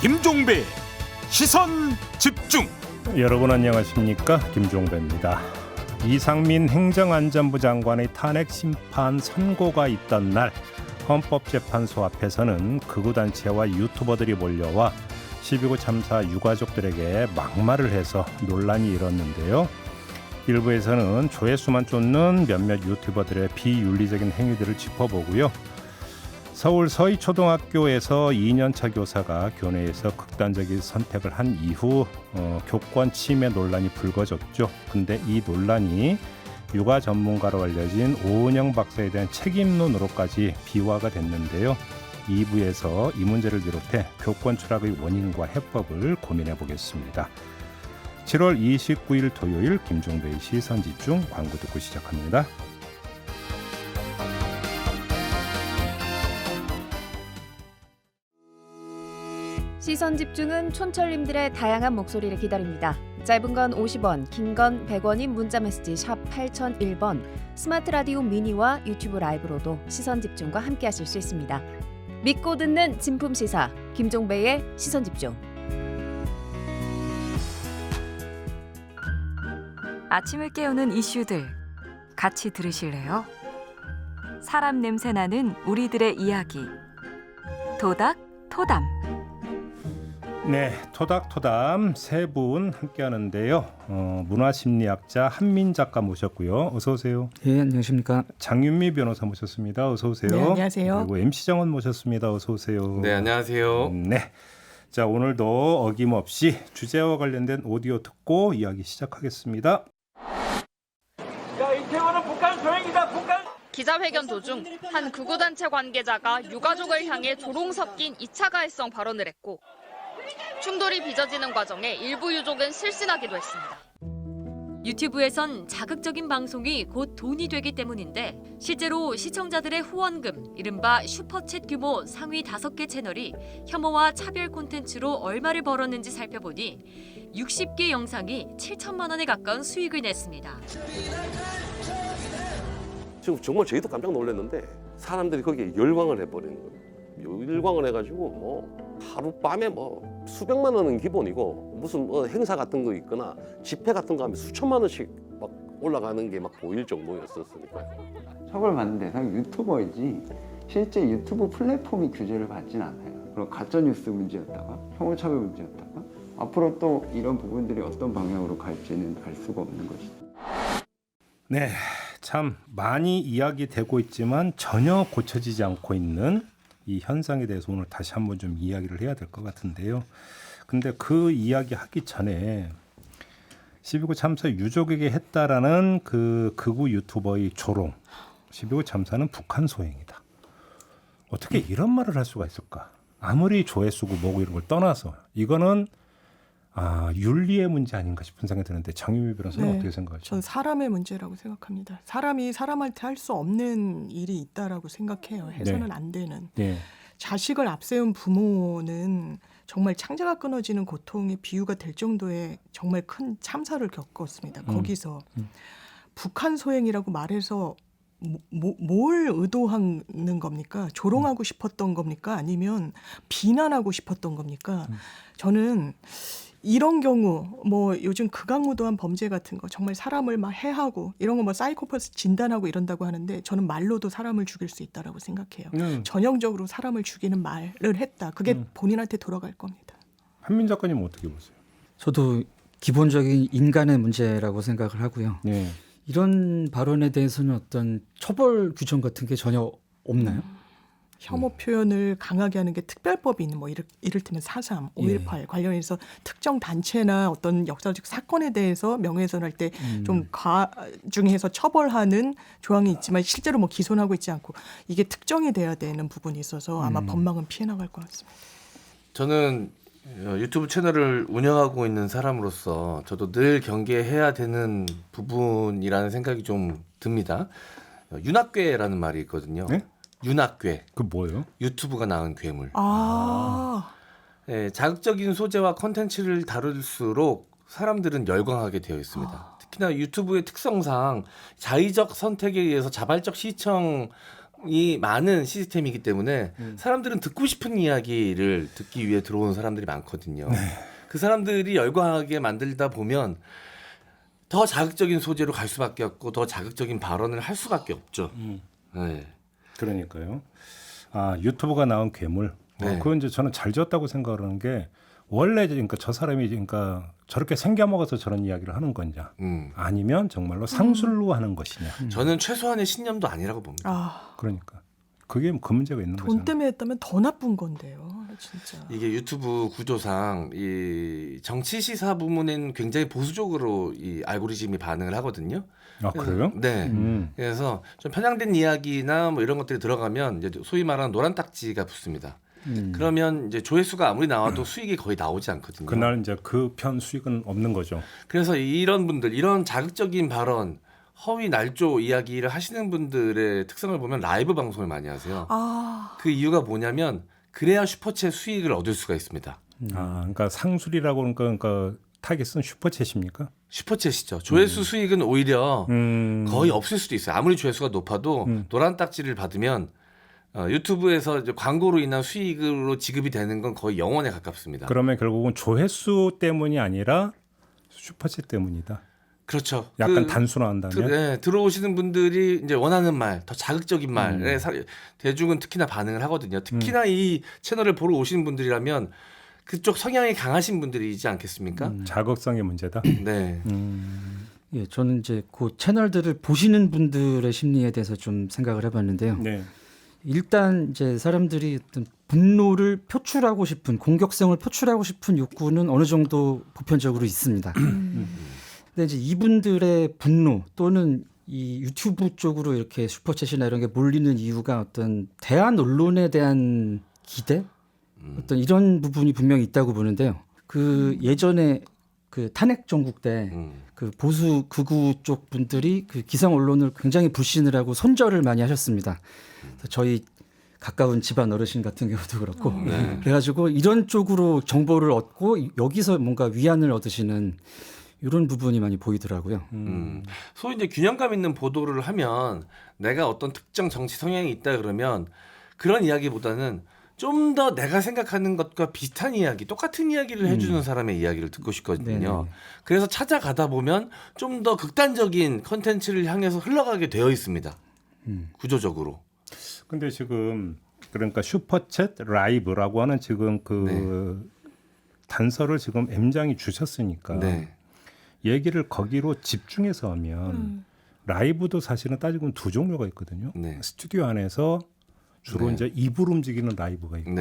김종배 시선 집중. 여러분 안녕하십니까, 김종배입니다. 이상민 행정안전부 장관의 탄핵 심판 선고가 있던 날 헌법재판소 앞에서는 극우단체와 유튜버들이 몰려와 12구 참사 유가족들에게 막말을 해서 논란이 일었는데요. 일부에서는 조회수만 쫓는 몇몇 유튜버들의 비윤리적인 행위들을 짚어보고요. 서울 서희초등학교에서 2년차 교사가 교내에서 극단적인 선택을 한 이후 교권 침해 논란이 불거졌죠. 근데 이 논란이 육아 전문가로 알려진 오은영 박사에 대한 책임론으로까지 비화가 됐는데요. 2부에서 이 문제를 비롯해 교권 추락의 원인과 해법을 고민해 보겠습니다. 7월 29일 토요일 김종배의 시선집중, 광고 듣고 시작합니다. 시선집중은 촌철님들의 다양한 목소리를 기다립니다. 짧은 건 50원, 긴 건 100원인 문자메시지 샵 8001번, 스마트 라디오 미니와 유튜브 라이브로도 시선집중과 함께하실 수 있습니다. 믿고 듣는 진품시사 김종배의 시선집중. 아침을 깨우는 이슈들 같이 들으실래요? 사람 냄새 나는 우리들의 이야기 토닥토담. 네, 토닥토담 세 분 함께하는데요. 문화심리학자 한민 작가 모셨고요. 어서 오세요. 예, 안녕하십니까. 장윤미 변호사 모셨습니다. 어서 오세요. 네, 안녕하세요. 그리고 MC 정원 모셨습니다. 어서 오세요. 네, 안녕하세요. 네, 자 오늘도 어김없이 주제와 관련된 오디오 듣고 이야기 시작하겠습니다. 야, 이태원은 북한 소행이다. 북한. 기자회견 도중 한 극우단체 관계자가 유가족을 향해 조롱 섞인 2차 가해성 발언을 했고 충돌이 빚어지는 과정에 일부 유족은 실신하기도 했습니다. 유튜브에선 자극적인 방송이 곧 돈이 되기 때문인데 실제로 시청자들의 후원금, 이른바 슈퍼챗 규모 상위 5개 채널이 혐오와 차별 콘텐츠로 얼마를 벌었는지 살펴보니 60개 영상이 7천만 원에 가까운 수익을 냈습니다. 지금 정말 저희도 깜짝 놀랐는데 사람들이 거기에 열광을 해버리는 거예요. 열광을 해가지고 뭐 하룻밤에 뭐 수백만 원은 기본이고 무슨 행사 같은 거 있거나 집회 같은 거 하면 수천만 원씩 막 올라가는 게 막 보일 정도였었으니까요. 처벌받는 대상이 유튜버이지 실제 유튜브 플랫폼이 규제를 받진 않아요. 그럼 가짜뉴스 문제였다가 혐오차별 문제였다가 앞으로 또 이런 부분들이 어떤 방향으로 갈지는 알 수가 없는 것이죠. 네, 참 많이 이야기되고 있지만 전혀 고쳐지지 않고 있는 이 현상에 대해서 오늘 다시 한번 좀 이야기를 해야 될 것 같은데요. 근데 그 이야기 하기 전에 12구 참사 유족에게 했다라는 그 극우 유튜버의 조롱, 12구 참사는 북한 소행이다. 어떻게 이런 말을 할 수가 있을까? 아무리 조회수고 뭐고 이런 걸 떠나서 이거는 윤리의 문제 아닌가 싶은 생각이 드는데 장윤미 변호사는 네, 어떻게 생각하세요? 전 사람의 문제라고 생각합니다. 사람이 사람한테 할 수 없는 일이 있다라고 생각해요. 해서는 네. 안 되는. 네. 자식을 앞세운 부모는 정말 창자가 끊어지는 고통의 비유가 될 정도의 정말 큰 참사를 겪었습니다. 거기서 북한 소행이라고 말해서 뭘 의도하는 겁니까? 조롱하고 싶었던 겁니까? 아니면 비난하고 싶었던 겁니까? 저는 이런 경우 뭐 요즘 극악무도한 범죄 같은 거 정말 사람을 막 해하고 이런 거 뭐 사이코패스 진단하고 이런다고 하는데 저는 말로도 사람을 죽일 수 있다라고 생각해요. 전형적으로 사람을 죽이는 말을 했다. 그게 본인한테 돌아갈 겁니다. 한민 작가님은 어떻게 보세요? 저도 기본적인 인간의 문제라고 생각을 하고요. 네. 이런 발언에 대해서는 어떤 처벌 규정 같은 게 전혀 없나요? 혐오 표현을 강하게 하는 게 특별법이 있는 뭐 이를테면 4.3, 5.18 관련해서 특정 단체나 어떤 역사적 사건에 대해서 명예훼손할 때 좀 가중해서 처벌하는 조항이 있지만 실제로 뭐 기소하고 있지 않고 이게 특정이 돼야 되는 부분이 있어서 아마 법망은 피해 나갈 것 같습니다. 저는 유튜브 채널을 운영하고 있는 사람으로서 저도 늘 경계해야 되는 부분이라는 생각이 좀 듭니다. 윤학괴라는 말이 있거든요. 네? 윤학괴. 그 뭐예요? 유튜브가 낳은 괴물. 네, 자극적인 소재와 콘텐츠를 다룰수록 사람들은 열광하게 되어 있습니다. 특히나 유튜브의 특성상 자의적 선택에 의해서 자발적 시청 이 많은 시스템이기 때문에 사람들은 듣고 싶은 이야기를 듣기 위해 들어오는 사람들이 많거든요. 그 사람들이 열광하게 만들다 보면 더 자극적인 소재로 갈 수밖에 없고 더 자극적인 발언을 할 수밖에 없죠. 네. 그러니까요. 아, 유튜브가 나온 괴물. 네. 그건 이제 저는 잘 지었다고 생각하는 게 원래 그러니까 저 사람이 그러니까 저렇게 생겨먹어서 저런 이야기를 하는 거냐, 아니면 정말로 상술로 하는 것이냐. 저는 최소한의 신념도 아니라고 봅니다. 아, 그러니까 그게 그 문제가 있는 돈 거잖아요. 때문에 했다면 더 나쁜 건데요, 진짜. 이게 유튜브 구조상 이 정치 시사 부문은 굉장히 보수적으로 이 알고리즘이 반응을 하거든요. 아, 그래요? 네. 그래서 좀 편향된 이야기나 뭐 이런 것들이 들어가면 이제 소위 말하는 노란 딱지가 붙습니다. 그러면 이제 조회수가 아무리 나와도 수익이 거의 나오지 않거든요. 그날 이제 그 편 수익은 없는 거죠. 그래서 이런 분들, 이런 자극적인 발언, 허위 날조 이야기를 하시는 분들의 특성을 보면 라이브 방송을 많이 하세요. 아, 그 이유가 뭐냐면 그래야 슈퍼챗 수익을 얻을 수가 있습니다. 아, 그러니까 상술이라고 그러니까 타겟은 슈퍼챗입니까? 슈퍼챗이죠. 조회수 수익은 오히려 거의 없을 수도 있어요. 아무리 조회수가 높아도 노란 딱지를 받으면 유튜브에서 이제 광고로 인한 수익으로 지급이 되는 건 거의 0원에 가깝습니다. 그러면 결국은 조회수 때문이 아니라 슈퍼챗 때문이다. 그렇죠. 약간 단순화한다면. 네, 들어오시는 분들이 이제 원하는 말, 더 자극적인 말에 대중은 특히나 반응을 하거든요. 특히나 이 채널을 보러 오시는 분들이라면 그쪽 성향이 강하신 분들이지 않겠습니까? 자극성의 문제다. 네. 예, 저는 이제 그 채널들을 보시는 분들의 심리에 대해서 좀 생각을 해봤는데요. 네. 일단 이제 사람들이 어떤 분노를 표출하고 싶은 공격성을 표출하고 싶은 욕구는 어느 정도 보편적으로 있습니다. 근데 이제 이분들의 분노 또는 이 유튜브 쪽으로 이렇게 슈퍼챗이나 이런 게 몰리는 이유가 어떤 대한 언론에 대한 기대, 어떤 이런 부분이 분명히 있다고 보는데요. 그 예전에 그 탄핵 정국 때 그 보수 극우 쪽 분들이 그 기성 언론을 굉장히 불신을 하고 손절을 많이 하셨습니다. 그래서 저희 가까운 집안 어르신 같은 경우도 그렇고 그래가지고 이런 쪽으로 정보를 얻고 여기서 뭔가 위안을 얻으시는 이런 부분이 많이 보이더라고요. 소위 이제 균형감 있는 보도를 하면 내가 어떤 특정 정치 성향이 있다 그러면 그런 이야기보다는 좀 더 내가 생각하는 것과 비슷한 이야기, 똑같은 이야기를 해주는 사람의 이야기를 듣고 싶거든요. 네네. 그래서 찾아가다 보면 좀 더 극단적인 컨텐츠를 향해서 흘러가게 되어 있습니다. 구조적으로. 근데 지금 그러니까 슈퍼챗 라이브라고 하는 지금 그 단서를 지금 M장이 주셨으니까 얘기를 거기로 집중해서 하면 라이브도 사실은 따지고 두 종류가 있거든요. 스튜디오 안에서 주로 이제 입을 움직이는 라이브가 있고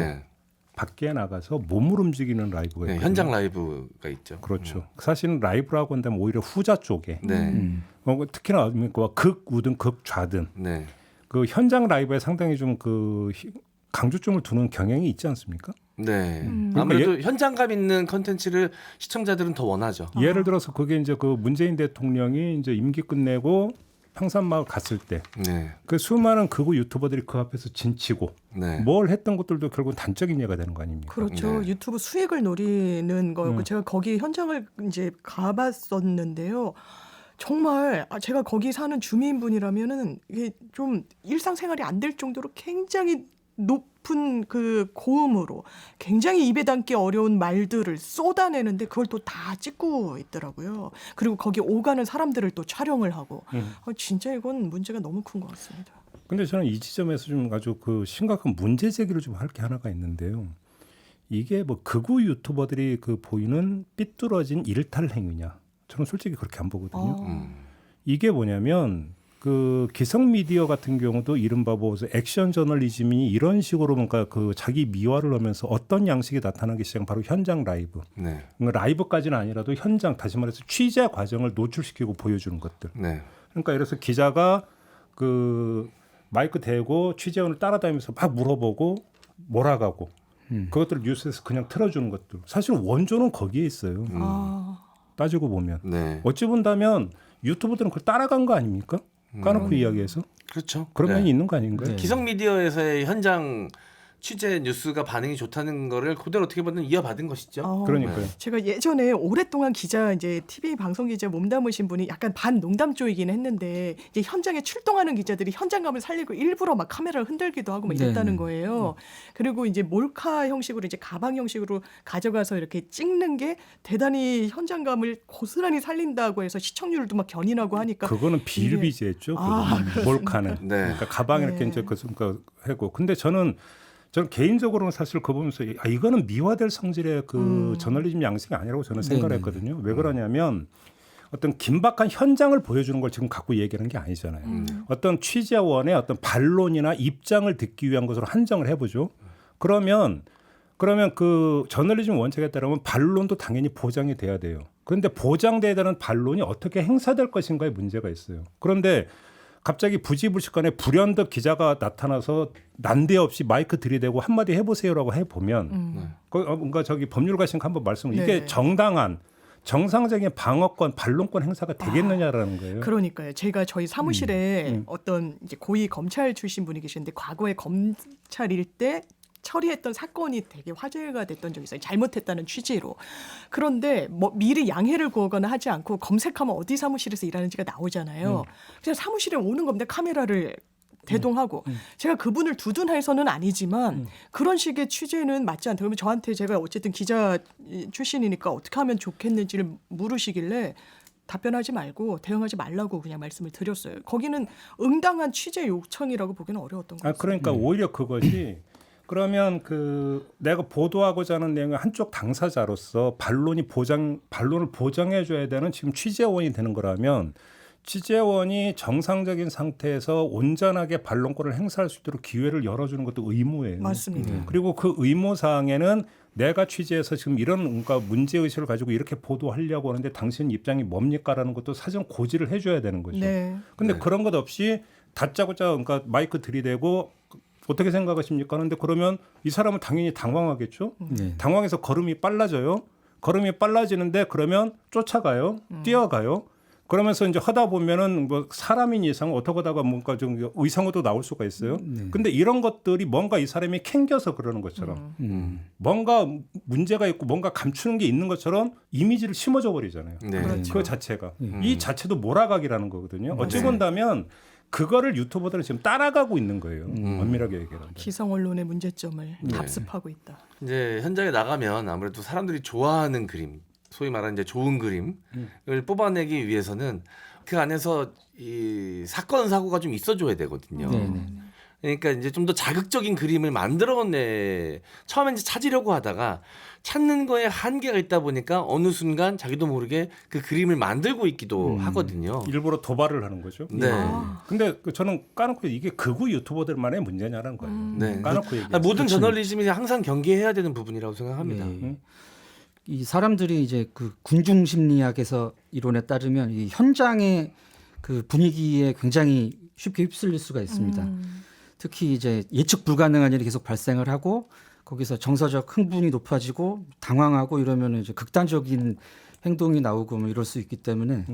밖에 나가서 몸을 움직이는 라이브가 있고 현장 라이브가 있죠. 그렇죠. 사실은 라이브라고 한다면 오히려 후자 쪽에 특히나 극우든 극좌든 그 현장 라이브에 상당히 좀 그 강조점을 두는 경향이 있지 않습니까? 네. 아무래도 현장감 있는 컨텐츠를 시청자들은 더 원하죠. 예를 들어서 그게 이제 그 문재인 대통령이 이제 임기 끝내고 평산마을 갔을 때 그 수많은 극우 유튜버들이 그 앞에서 진치고 뭘 했던 것들도 결국 단적인 예가 되는 거 아닙니까? 그렇죠. 유튜브 수익을 노리는 거였고 제가 거기 현장을 이제 가봤었는데요. 정말 제가 거기 사는 주민분이라면은 이게 좀 일상생활이 안 될 정도로 굉장히 높은 그 고음으로 굉장히 입에 담기 어려운 말들을 쏟아내는데 그걸 또 다 찍고 있더라고요. 그리고 거기 오가는 사람들을 또 촬영을 하고 진짜 이건 문제가 너무 큰 것 같습니다. 근데 저는 이 지점에서 좀 아주 그 심각한 문제 제기를 좀 할 게 하나가 있는데요. 이게 뭐 극우 유튜버들이 그 보이는 삐뚤어진 일탈 행위냐? 저는 솔직히 그렇게 안 보거든요. 이게 뭐냐면 그 기성 미디어 같은 경우도 이른바 뭐 액션 저널리즘이 이런 식으로 뭔가 그 자기 미화를 하면서 어떤 양식이 나타나기 시작한 바로 현장 라이브. 그러니까 라이브까지는 아니라도 현장 다시 말해서 취재 과정을 노출시키고 보여주는 것들. 그러니까 이래서 기자가 그 마이크 대고 취재원을 따라다니면서 막 물어보고 몰아가고 그것들을 뉴스에서 그냥 틀어주는 것들. 사실 원조는 거기에 있어요. 따지고 보면 어찌 본다면 유튜버들은 그걸 따라간 거 아닙니까? 까놓고 이야기해서 그렇죠. 그런 면이 있는 거 아닌가요? 기성 미디어에서의 현장 취재 뉴스가 반응이 좋다는 거를 그대로 어떻게 보면 이어받은 것이죠. 그러니까요. 제가 예전에 오랫동안 기자 이제 TV 방송 기자 몸담으신 분이 약간 반농담 쪽이긴 했는데 이제 현장에 출동하는 기자들이 현장감을 살리고 일부러 막 카메라를 흔들기도 하고 막 이랬다는 거예요. 그리고 이제 몰카 형식으로 이제 가방 형식으로 가져가서 이렇게 찍는 게 대단히 현장감을 고스란히 살린다고 해서 시청률도 막 견인하고 하니까 그거는 비일비재했죠. 몰카는. 네. 그러니까 가방 이렇게 이제 하고. 근데 저는 개인적으로는 사실 그거 보면서 이거는 미화될 성질의 그 저널리즘 양식이 아니라고 저는 생각을 했거든요. 왜 그러냐면 어떤 긴박한 현장을 보여주는 걸 지금 갖고 얘기하는 게 아니잖아요. 어떤 취재원의 어떤 반론이나 입장을 듣기 위한 것으로 한정을 해보죠. 그러면 그 저널리즘 원칙에 따르면 반론도 당연히 보장이 돼야 돼요. 그런데 보장돼야 되는 반론이 어떻게 행사될 것인가에 문제가 있어요. 그런데 갑자기 부지불식간에 불현듯 기자가 나타나서 난데없이 마이크 들이대고 한마디 해보세요라고 해보면 뭔가 법률가신 한번 말씀을 이게 정당한 정상적인 방어권, 반론권 행사가 되겠느냐라는 거예요. 그러니까요. 제가 저희 사무실에 어떤 이제 고위 검찰 출신 분이 계시는데 과거에 검찰일 때 처리했던 사건이 되게 화제가 됐던 적이 있어요. 잘못했다는 취지로. 그런데 뭐 미리 양해를 구하거나 하지 않고 검색하면 어디 사무실에서 일하는지가 나오잖아요. 그냥 사무실에 오는 겁니다. 카메라를 대동하고. 제가 그분을 두둔해서는 아니지만 그런 식의 취재는 맞지 않다. 그러면 저한테 제가 어쨌든 기자 출신이니까 어떻게 하면 좋겠는지를 물으시길래 답변하지 말고 대응하지 말라고 그냥 말씀을 드렸어요. 거기는 응당한 취재 요청이라고 보기는 어려웠던 것 같아요. 그러니까 오히려 그것이 그러면 내가 보도하고자 하는 내용의 한쪽 당사자로서 반론을 보장해줘야 되는 지금 취재원이 되는 거라면 취재원이 정상적인 상태에서 온전하게 반론권을 행사할 수 있도록 기회를 열어주는 것도 의무예요. 맞습니다. 그리고 그 의무 사항에는 내가 취재해서 지금 이런 뭔가 문제의식을 가지고 이렇게 보도하려고 하는데 당신 입장이 뭡니까라는 것도 사전 고지를 해줘야 되는 거죠. 그런데 그런 것 없이 다짜고짜 그러니까 마이크 들이대고 어떻게 생각하십니까? 하는데 그러면 이 사람은 당연히 당황하겠죠. 당황해서 걸음이 빨라져요. 걸음이 빨라지는데 그러면 쫓아가요. 뛰어가요. 그러면서 이제 하다 보면은 뭐 사람인 이상 어떻게 하다가 뭔가 좀 의상으로 나올 수가 있어요. 근데 이런 것들이 뭔가 이 사람이 캥겨서 그러는 것처럼 뭔가 문제가 있고 뭔가 감추는 게 있는 것처럼 이미지를 심어줘 버리잖아요. 그렇죠. 그 자체가. 이 자체도 몰아가기라는 거거든요. 어찌 본다면 그거를 유튜버들은 지금 따라가고 있는 거예요. 엄밀하게 얘기하면. 기성 언론의 문제점을 답습하고 있다. 이제 현장에 나가면 아무래도 사람들이 좋아하는 그림, 소위 말하는 이제 좋은 그림을 뽑아내기 위해서는 그 안에서 이 사건 사고가 좀 있어줘야 되거든요. 그러니까 이제 좀 더 자극적인 그림을 처음엔 이제 찾으려고 하다가 찾는 거에 한계가 있다 보니까 어느 순간 자기도 모르게 그 그림을 만들고 있기도 하거든요. 일부러 도발을 하는 거죠. 네. 근데 저는 까놓고 이게 극우 유튜버들만의 문제냐는 거예요. 네. 까놓고 얘기해요. 모든 저널리즘이 항상 경계해야 되는 부분이라고 생각합니다. 이 사람들이 이제 그 군중 심리학에서 이론에 따르면 이 현장의 그 분위기에 굉장히 쉽게 휩쓸릴 수가 있습니다. 특히 이제 예측 불가능한 일이 계속 발생을 하고 거기서 정서적 흥분이 높아지고 당황하고 이러면 이제 극단적인 행동이 나오고 뭐 이럴 수 있기 때문에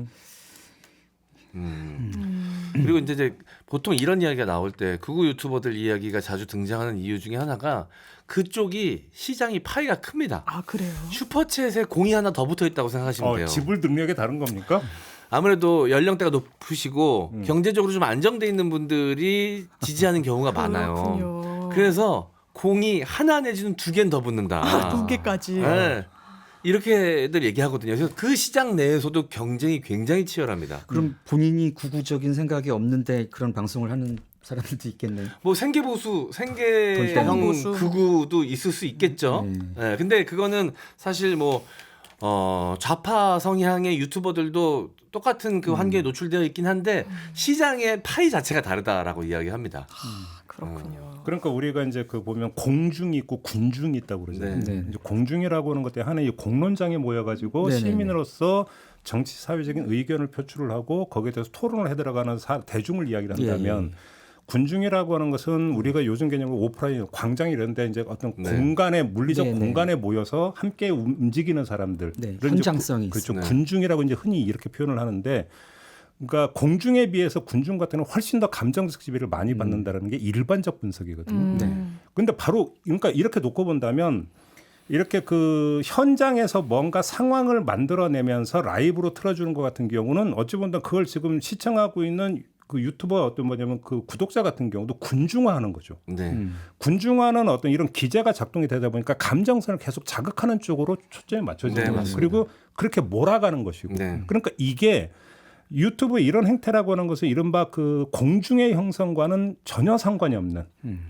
그리고 이제 보통 이런 이야기가 나올 때 극우 유튜버들 이야기가 자주 등장하는 이유 중에 하나가 그쪽이 시장이 파이가 큽니다. 아 그래요? 슈퍼챗에 공이 하나 더 붙어 있다고 생각하시면 돼요. 지불 능력이 다른 겁니까? 아무래도 연령대가 높으시고 경제적으로 좀 안정돼 있는 분들이 지지하는 경우가 많아요. 그래서 공이 하나 내지는 두 개는 더 붙는다. 두 개까지. 네. 이렇게들 얘기하거든요. 그래서 그 시장 내에서도 경쟁이 굉장히 치열합니다. 그럼 본인이 극우적인 생각이 없는데 그런 방송을 하는 사람들도 있겠네요. 뭐 생계보수, 생계형 극우도 있을 수 있겠죠. 네. 근데 그거는 사실 뭐 좌파 성향의 유튜버들도 똑같은 그 환경에 노출되어 있긴 한데 시장의 파이 자체가 다르다라고 이야기합니다. 그렇군요. 그러니까 우리가 이제 그 보면 공중이 있고 군중이 있다고 그러잖아요. 이제 공중이라고 하는 것때 하나의 공론장에 모여가지고 시민으로서 정치 사회적인 의견을 표출을 하고 거기에 대해서 토론을 해 들어가는 대중을 이야기를 한다면 군중이라고 하는 것은 우리가 요즘 개념으로 오프라인 광장 이런데 이제 어떤 공간에 물리적 공간에 모여서 함께 움직이는 사람들 현장성이 그렇죠. 있습니다. 군중이라고 이제 흔히 이렇게 표현을 하는데 그러니까 공중에 비해서 군중 같은 경우는 훨씬 더 감정적 지배를 많이 받는다는 게 일반적 분석이거든요. 그런데 바로 그러니까 이렇게 놓고 본다면 이렇게 그 현장에서 뭔가 상황을 만들어내면서 라이브로 틀어주는 것 같은 경우는 어찌 보면 그걸 지금 시청하고 있는 그 유튜버 어떤 뭐냐면 그 구독자 같은 경우도 군중화하는 거죠. 네. 군중화는 어떤 이런 기제가 작동이 되다 보니까 감정선을 계속 자극하는 쪽으로 초점이 맞춰지는 네, 거예요. 맞습니다. 그리고 그렇게 몰아가는 것이고. 네. 그러니까 이게 유튜브의 이런 행태라고 하는 것은 이른바 그 공중의 형성과는 전혀 상관이 없는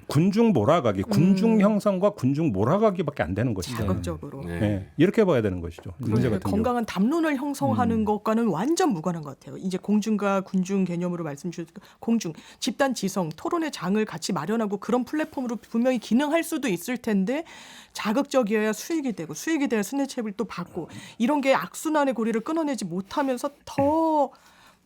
군중 몰아가기, 군중 형성과 군중 몰아가기밖에 안 되는 것이죠. 자극적으로. 네. 네. 이렇게 봐야 되는 것이죠. 문제 같은 경우. 건강한 담론을 형성하는 것과는 완전 무관한 것 같아요. 이제 공중과 군중 개념으로 말씀 주셨고 공중, 집단 지성, 토론의 장을 같이 마련하고 그런 플랫폼으로 분명히 기능할 수도 있을 텐데 자극적이어야 수익이 되고 수익이 돼야 스네치앱을 또 받고 이런 게 악순환의 고리를 끊어내지 못하면서 더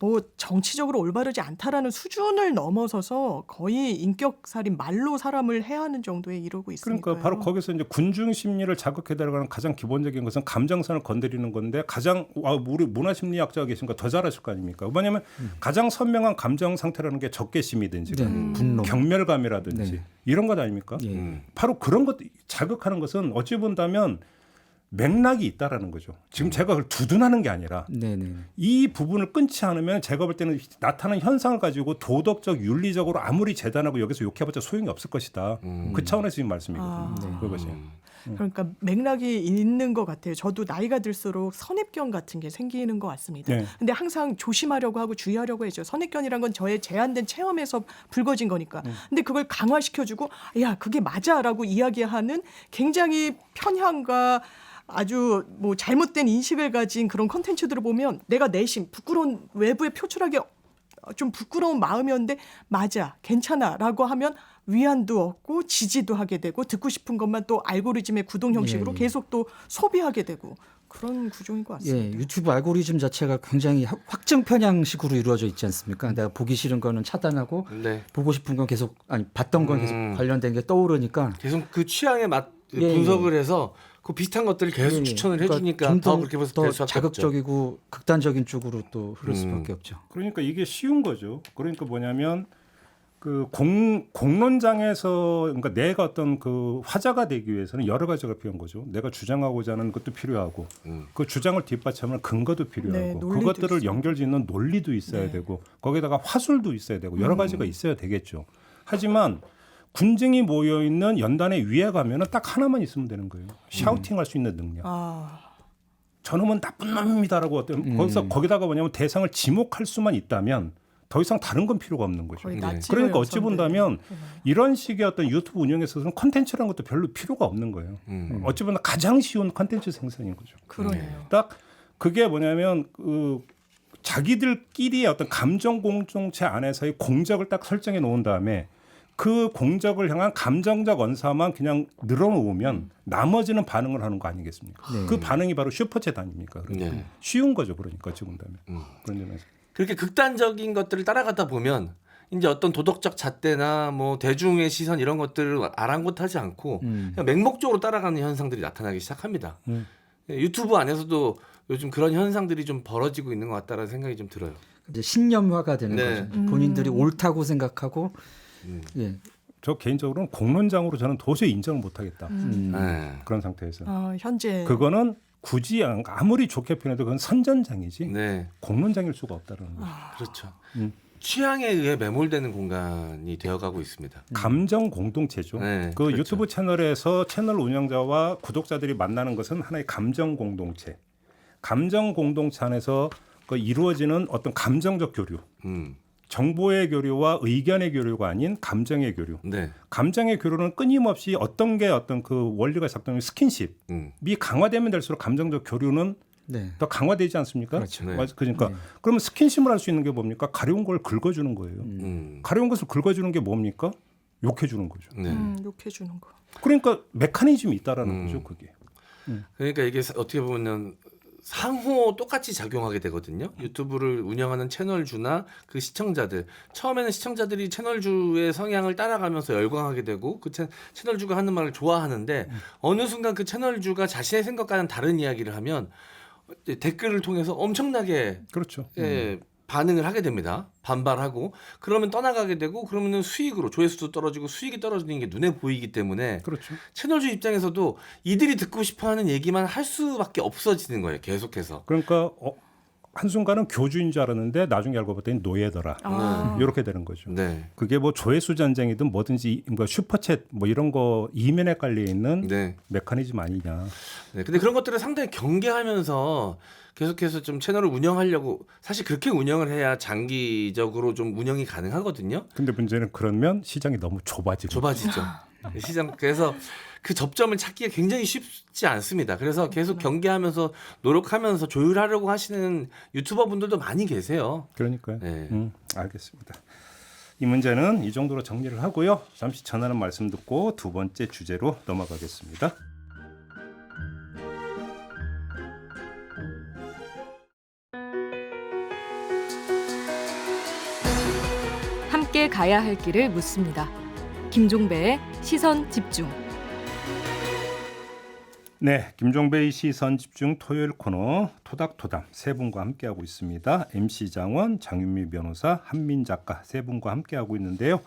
뭐 정치적으로 올바르지 않다라는 수준을 넘어서서 거의 인격살인 말로 사람을 해하는 정도에 이르고 있으니까요. 그러니까 바로 거기서 이제 군중 심리를 자극해 들어가는 가장 기본적인 것은 감정선을 건드리는 건데 가장 우리 문화심리학자가 계신가 더 잘하실 거 아닙니까? 뭐냐면 가장 선명한 감정 상태라는 게 적개심이든지 분노, 경멸감이라든지 이런 것 아닙니까? 바로 그런 것 자극하는 것은 어찌 본다면 맥락이 있다라는 거죠. 지금 제가 그걸 두둔하는 게 아니라 이 부분을 끊지 않으면 제가 볼 때는 나타나는 현상을 가지고 도덕적, 윤리적으로 아무리 재단하고 여기서 욕해봤자 소용이 없을 것이다. 그 차원에서 지금 말씀이거든요. 그것이. 그러니까 맥락이 있는 것 같아요. 저도 나이가 들수록 선입견 같은 게 생기는 것 같습니다. 네. 근데 항상 조심하려고 하고 주의하려고 해죠. 선입견이란 건 저의 제한된 체험에서 불거진 거니까. 근데 그걸 강화시켜주고 야 그게 맞아라고 이야기하는 굉장히 편향과 아주 뭐 잘못된 인식을 가진 그런 콘텐츠들을 보면 내가 내심 부끄러운 외부에 표출하기 좀 부끄러운 마음이었는데 맞아 괜찮아라고 하면 위안도 얻고 지지도 하게 되고 듣고 싶은 것만 또 알고리즘의 구동 형식으로 계속 또 소비하게 되고 그런 구조인 것 같습니다. 유튜브 알고리즘 자체가 굉장히 확증 편향식으로 이루어져 있지 않습니까? 내가 보기 싫은 거는 차단하고 보고 싶은 건 계속 봤던 건 계속 관련된 게 떠오르니까 계속 그 취향에 맞 분석을 해서 그 비슷한 것들을 계속 추천을 해주니까 좀 더 그렇게 해서 될 수밖에 자극적이고 극단적인 쪽으로 또 흐를 수밖에 없죠. 그러니까 이게 쉬운 거죠. 그러니까 뭐냐면 그 공론장에서 그러니까 내가 어떤 그 화자가 되기 위해서는 여러 가지가 필요한 거죠. 내가 주장하고자 하는 것도 필요하고 그 주장을 뒷받침하는 근거도 필요하고 그것들을 있어요. 연결짓는 논리도 있어야 되고 거기다가 화술도 있어야 되고 여러 가지가 있어야 되겠죠. 하지만 군중이 모여 있는 연단의 위에 가면은 딱 하나만 있으면 되는 거예요. 샤우팅할 수 있는 능력. 저놈은 나쁜 놈입니다라고 어떤 거기다가 뭐냐면 대상을 지목할 수만 있다면 더 이상 다른 건 필요가 없는 거죠. 그러니까 어찌 본다면 이런 식의 어떤 유튜브 운영에 있어서는 콘텐츠라는 것도 별로 필요가 없는 거예요. 어찌 보면 가장 쉬운 콘텐츠 생산인 거죠. 그러네요. 딱 그게 뭐냐면 그 자기들끼리의 어떤 감정 공동체 안에서의 공적을 딱 설정해 놓은 다음에 그 공적을 향한 감정적 언사만 그냥 늘어놓으면 나머지는 반응을 하는 거 아니겠습니까? 그 반응이 바로 슈퍼챗 아닙니까? 그러니까 쉬운 거죠. 그러니까 어찌 본다면. 그런 점에서. 그렇게 극단적인 것들을 따라가다 보면 이제 어떤 도덕적 잣대나 뭐 대중의 시선 이런 것들을 아랑곳하지 않고 그냥 맹목적으로 따라가는 현상들이 나타나기 시작합니다. 유튜브 안에서도 요즘 그런 현상들이 좀 벌어지고 있는 것 같다라는 생각이 좀 들어요. 이제 신념화가 되는 거죠. 본인들이 옳다고 생각하고. 저 개인적으로는 공론장으로 저는 도저히 인정을 못하겠다. 그런 상태에서. 현재 그거는 굳이 아무리 좋게 표현해도 그건 선전장이지 공론장일 수가 없다는 거죠. 그렇죠. 취향에 의해 매몰되는 공간이 되어가고 있습니다. 감정 공동체죠. 그 그렇죠. 유튜브 채널에서 채널 운영자와 구독자들이 만나는 것은 하나의 감정 공동체. 감정 공동체 안에서 그 이루어지는 어떤 감정적 교류. 정보의 교류와 의견의 교류가 아닌 감정의 교류. 감정의 교류는 끊임없이 어떤 게 어떤 그 원리가 작동하는 스킨십이 강화되면 될수록 감정적 교류는 더 강화되지 않습니까? 그렇죠. 그러니까 그러면 스킨십을 할 수 있는 게 뭡니까? 가려운 걸 긁어주는 거예요. 가려운 것을 긁어주는 게 뭡니까? 욕해주는 거죠. 욕해주는 거. 그러니까 메커니즘이 있다라는 거죠, 그게. 그러니까 이게 어떻게 보면 상호 똑같이 작용하게 되거든요. 유튜브를 운영하는 채널주나 그 시청자들. 처음에는 시청자들이 채널주의 성향을 따라가면서 열광하게 되고 그 채널주가 하는 말을 좋아하는데 어느 순간 그 채널주가 자신의 생각과는 다른 이야기를 하면 댓글을 통해서 엄청나게 반응을 하게 됩니다. 반발하고 그러면 떠나가게 되고 그러면은 수익으로 조회수도 떨어지고 수익이 떨어지는 게 눈에 보이기 때문에 그렇죠. 채널주 입장에서도 이들이 듣고 싶어하는 얘기만 할 수밖에 없어지는 거예요. 계속해서. 그러니까 한순간은 교주인 줄 알았는데 나중에 알고 봤더니 노예더라. 이렇게 되는 거죠. 네. 그게 뭐 조회수 전쟁이든 뭐든지 뭐 슈퍼챗 뭐 이런 거 이면에 깔려 있는 네. 메커니즘 아니냐. 네. 근데 그런 것들을 상당히 경계하면서 계속해서 좀 채널을 운영하려고 사실 그렇게 운영을 해야 장기적으로 좀 운영이 가능하거든요. 근데 문제는 그러면 시장이 너무 좁아지죠. 시장 그래서 그 접점을 찾기가 굉장히 쉽지 않습니다. 그래서 계속 경계하면서 노력하면서 조율하려고 하시는 유튜버 분들도 많이 계세요. 그러니까요. 네. 알겠습니다. 이 문제는 이 정도로 정리를 하고요. 잠시 전하는 말씀 듣고 두 번째 주제로 넘어가겠습니다. 함께 가야 할 길을 묻습니다. 김종배의 시선 집중. 네, 김종배의 시선 집중 토요일 코너 토닥토닥 세 분과 함께하고 있습니다. MC 장원, 장윤미 변호사, 한민 작가 세 분과 함께하고 있는데요.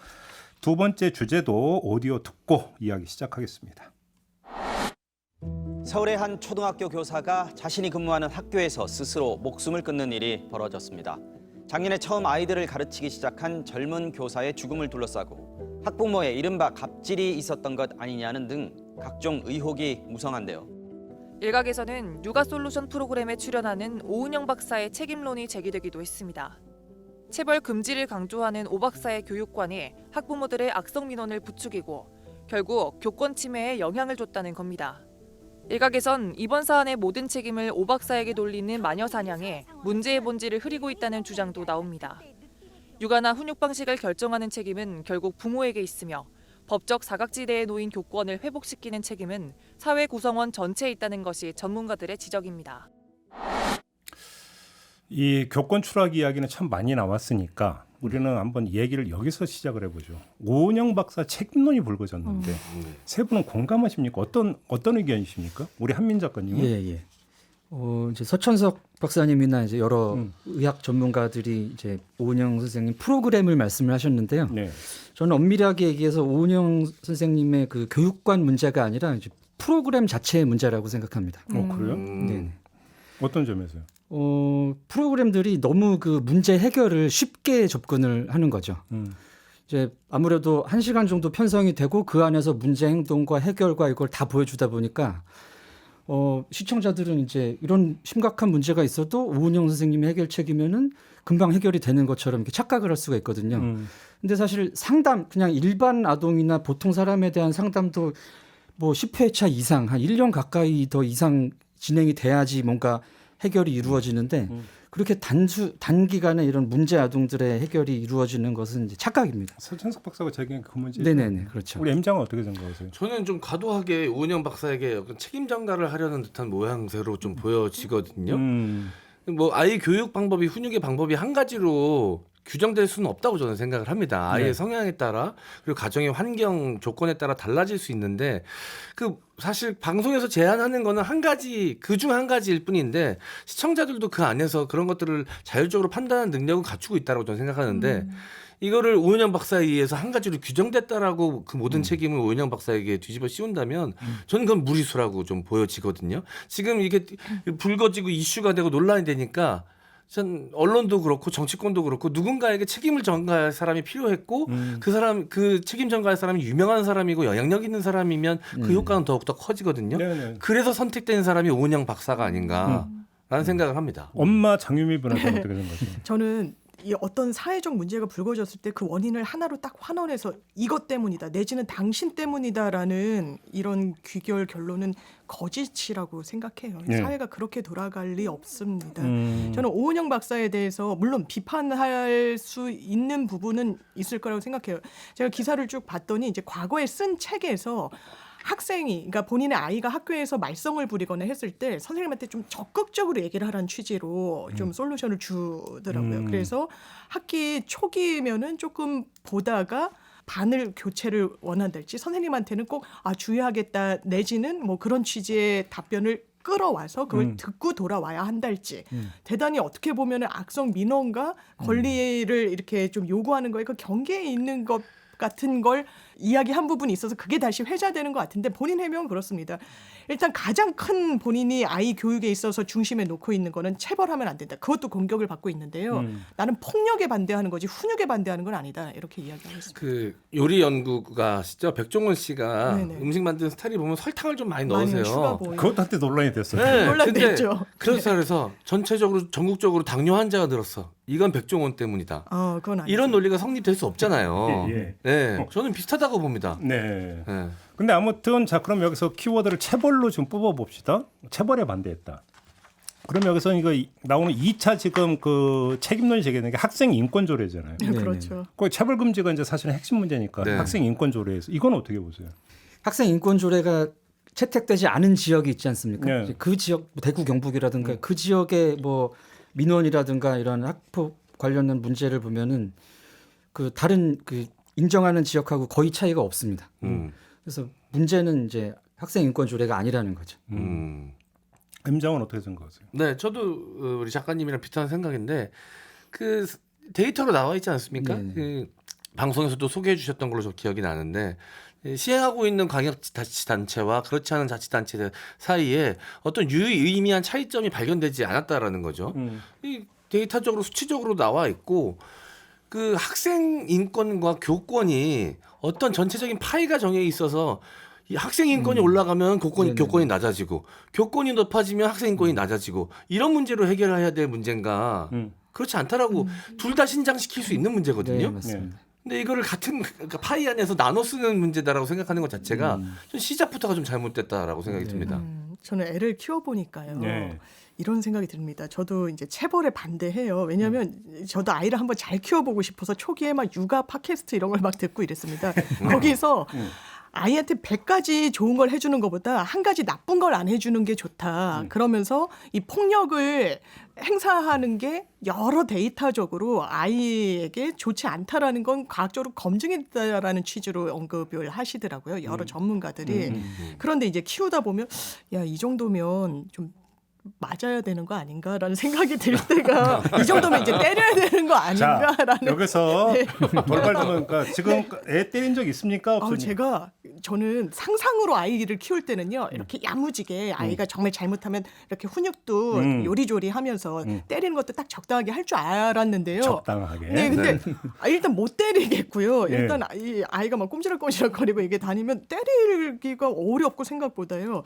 두 번째 주제도 오디오 듣고 이야기 시작하겠습니다. 서울의 한 초등학교 교사가 자신이 근무하는 학교에서 스스로 목숨을 끊는 일이 벌어졌습니다. 작년에 처음 아이들을 가르치기 시작한 젊은 교사의 죽음을 둘러싸고 학부모에 이른바 갑질이 있었던 것 아니냐는 등 각종 의혹이 무성한데요. 일각에서는 육아솔루션 프로그램에 출연하는 오은영 박사의 책임론이 제기되기도 했습니다. 체벌 금지를 강조하는 오 박사의 교육관이 학부모들의 악성 민원을 부추기고 결국 교권 침해에 영향을 줬다는 겁니다. 일각에선 이번 사안의 모든 책임을 오 박사에게 돌리는 마녀 사냥에 문제의 본질을 흐리고 있다는 주장도 나옵니다. 육아나 훈육 방식을 결정하는 책임은 결국 부모에게 있으며 법적 사각지대에 놓인 교권을 회복시키는 책임은 사회 구성원 전체에 있다는 것이 전문가들의 지적입니다. 이 교권 추락 이야기는 참 많이 나왔으니까 우리는 한번 얘기를 여기서 시작을 해보죠. 오은영 박사 책임론이 불거졌는데 세 분은 공감하십니까? 어떤 의견이십니까? 우리 한민 작가님은? 예. 이제 서천석 박사님이나 이제 여러 의학 전문가들이 이제 오은영 선생님 프로그램을 말씀을 하셨는데요. 네. 저는 엄밀하게 얘기해서 오은영 선생님의 그 교육관 문제가 아니라 이제 프로그램 자체의 문제라고 생각합니다. 그래요? 네. 어떤 점에서요? 프로그램들이 너무 그 문제 해결을 쉽게 접근을 하는 거죠. 이제 아무래도 1시간 정도 편성이 되고 그 안에서 문제 행동과 해결과 이걸 다 보여주다 보니까 시청자들은 이제 이런 심각한 문제가 있어도 오은영 선생님의 해결책이면은 금방 해결이 되는 것처럼 이렇게 착각을 할 수가 있거든요. 근데 사실 상담, 그냥 일반 아동이나 보통 사람에 대한 상담도 뭐 10회차 이상, 한 1년 가까이 더 이상 진행이 돼야지 뭔가 해결이 이루어지는데 그렇게 단기간에 이런 문제 아동들의 해결이 이루어지는 것은 이제 착각입니다. 서천석 박사가 제기한 그 문제. 네네네, 그렇죠. 우리 M장은 어떻게 생각하세요? 저는 좀 과도하게 오은영 박사에게 책임 전가를 하려는 듯한 모양새로 좀 보여지거든요. 뭐 아이 교육 방법이 훈육의 방법이 한 가지로 규정될 수는 없다고 저는 생각을 합니다. 아이의 성향에 따라 그리고 가정의 환경 조건에 따라 달라질 수 있는데 그 사실 방송에서 제안하는 거는 한 가지 그중 한 가지일 뿐인데 시청자들도 그 안에서 그런 것들을 자율적으로 판단하는 능력은 갖추고 있다고 저는 생각하는데 이거를 오은영 박사에 의해서 한 가지로 규정됐다라고 그 모든 책임을 오은영 박사에게 뒤집어 씌운다면 저는 그건 무리수라고 좀 보여지거든요. 지금 이게 불거지고 이슈가 되고 논란이 되니까 전 언론도 그렇고 정치권도 그렇고 누군가에게 책임을 전가할 사람이 필요했고 그 책임 전가할 사람이 유명한 사람이고 영향력 있는 사람이면 그 효과는 더욱더 커지거든요. 그래서 선택된 사람이 오은영 박사가 아닌가라는 생각을 합니다. 엄마 장유미 변호사는 어떻게 생각하세요? 저는 이 어떤 사회적 문제가 불거졌을 때 그 원인을 하나로 딱 환원해서 이것 때문이다 내지는 당신 때문이다라는 이런 귀결 결론은 거짓이라고 생각해요. 사회가 그렇게 돌아갈 리 없습니다. 저는 오은영 박사에 대해서 물론 비판할 수 있는 부분은 있을 거라고 생각해요. 제가 기사를 쭉 봤더니 이제 과거에 쓴 책에서 학생이, 그러니까 본인의 아이가 학교에서 말썽을 부리거나 했을 때 선생님한테 좀 적극적으로 얘기를 하라는 취지로 좀 솔루션을 주더라고요. 그래서 학기 초기면은 조금 보다가 반을 교체를 원한달지 선생님한테는 꼭 주의하겠다 내지는 뭐 그런 취지의 답변을 끌어와서 그걸 듣고 돌아와야 한달지 대단히 어떻게 보면은 악성 민원과 권리를 이렇게 좀 요구하는 거에 그 경계에 있는 것 같은 걸 이야기한 부분이 있어서 그게 다시 회자되는 것 같은데 본인 해명은 그렇습니다. 일단 가장 큰 본인이 아이 교육에 있어서 중심에 놓고 있는 거는 체벌하면 안 된다. 그것도 공격을 받고 있는데요. 나는 폭력에 반대하는 거지 훈육에 반대하는 건 아니다. 이렇게 이야기하고 있습니다. 그 요리 연구가 시죠 백종원 씨가 네네. 음식 만드는 스타일이 보면 설탕을 좀 많이 넣으세요. 그것도 한때 논란이 됐어요. 네, 논란됐죠. 그래서 전체적으로 전국적으로 당뇨 환자가 늘었어. 이건 백종원 때문이다. 그건 아니죠. 이런 논리가 성립될 수 없잖아요. 예. 네, 저는 비슷하다고 봅니다. 네. 네. 근데 아무튼 자 그럼 여기서 키워드를 체벌로 좀 뽑아봅시다. 체벌에 반대했다. 그럼 여기서 이거 나오는 2차 지금 그 책임론이 제기되는 게 학생 인권 조례잖아요. 그렇죠. 그 체벌 금지가 이제 사실은 핵심 문제니까 네. 학생 인권 조례에서 이건 어떻게 보세요? 학생 인권 조례가 채택되지 않은 지역이 있지 않습니까? 네. 이제 그 지역 대구 경북이라든가 그 지역의 뭐 민원이라든가 이런 학폭 관련된 문제를 보면은 그 다른 그 인정하는 지역하고 거의 차이가 없습니다. 그래서 문제는 이제 학생 인권 조례가 아니라는 거죠. 임장은 어떻게 생각하세요? 네, 저도 우리 작가님이랑 비슷한 생각인데 그 데이터로 나와 있지 않습니까? 그 방송에서도 소개해 주셨던 걸로 저 기억이 나는데 시행하고 있는 광역자치단체와 그렇지 않은 자치단체 사이에 어떤 유의미한 차이점이 발견되지 않았다라는 거죠. 이 데이터적으로 수치적으로 나와 있고 그 학생 인권과 교권이 어떤 전체적인 파이가 정해 있어서 이 학생 인권이 올라가면 교권이 낮아지고 교권이 높아지면 학생 인권이 낮아지고 이런 문제로 해결해야 될 문제인가 그렇지 않다라고 둘 다 신장시킬 수 있는 문제거든요. 네, 맞습니다. 근데 이거를 같은 그러니까 파이 안에서 나눠 쓰는 문제다라고 생각하는 것 자체가 좀 시작부터가 좀 잘못됐다라고 생각이 듭니다. 저는 애를 키워보니까요. 네. 이런 생각이 듭니다. 저도 이제 체벌에 반대해요. 왜냐하면 저도 아이를 한번 잘 키워보고 싶어서 초기에 막 육아 팟캐스트 이런 걸 막 듣고 이랬습니다. 거기서 아이한테 100가지 좋은 걸 해주는 것보다 한 가지 나쁜 걸 안 해주는 게 좋다. 그러면서 이 폭력을 행사하는 게 여러 데이터적으로 아이에게 좋지 않다라는 건 과학적으로 검증했다라는 취지로 언급을 하시더라고요. 여러 전문가들이. 그런데 이제 키우다 보면 야, 이 정도면 좀 맞아야 되는 거 아닌가라는 생각이 들 때가 이 정도면 이제 때려야 되는 거 아닌가라는. 자, 여기서 네. 돌발되면 그러니까 지금 애 때린 적 있습니까? 없습니까? 저는 상상으로 아이를 키울 때는요 이렇게 야무지게 아이가 정말 잘못하면 이렇게 훈육도 요리조리 하면서 때리는 것도 딱 적당하게 할 줄 알았는데요. 적당하게. 네, 근데 일단 못 때리겠고요. 네. 일단 이 아이가 막 꼼지락꼼지락거리고 이게 다니면 때리기가 어렵고 생각보다요.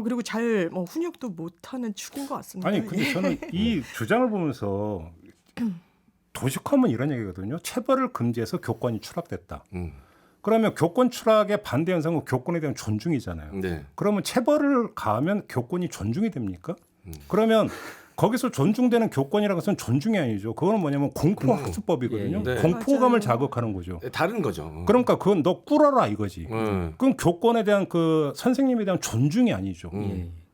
그리고 잘 뭐 훈육도 못하는 축인 것 같습니다. 아니 근데 저는 이 주장을 보면서 도식하면 이런 얘기거든요. 체벌을 금지해서 교권이 추락됐다. 그러면 교권 추락의 반대 현상은 교권에 대한 존중이잖아요. 네. 그러면 체벌을 가하면 교권이 존중이 됩니까? 그러면 거기서 존중되는 교권이라는 것은 존중이 아니죠. 그거는 뭐냐면 공포학습법이거든요. 네. 공포감을 맞아요. 자극하는 거죠. 다른 거죠. 그러니까 그건 너 꿇어라 이거지. 그럼 교권에 대한 그 선생님에 대한 존중이 아니죠.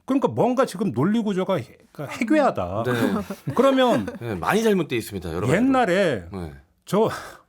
그러니까 뭔가 지금 논리 구조가 해괴하다. 네. 그러면 네, 많이 잘못돼 있습니다. 여러 가지로. 옛날에 네. 저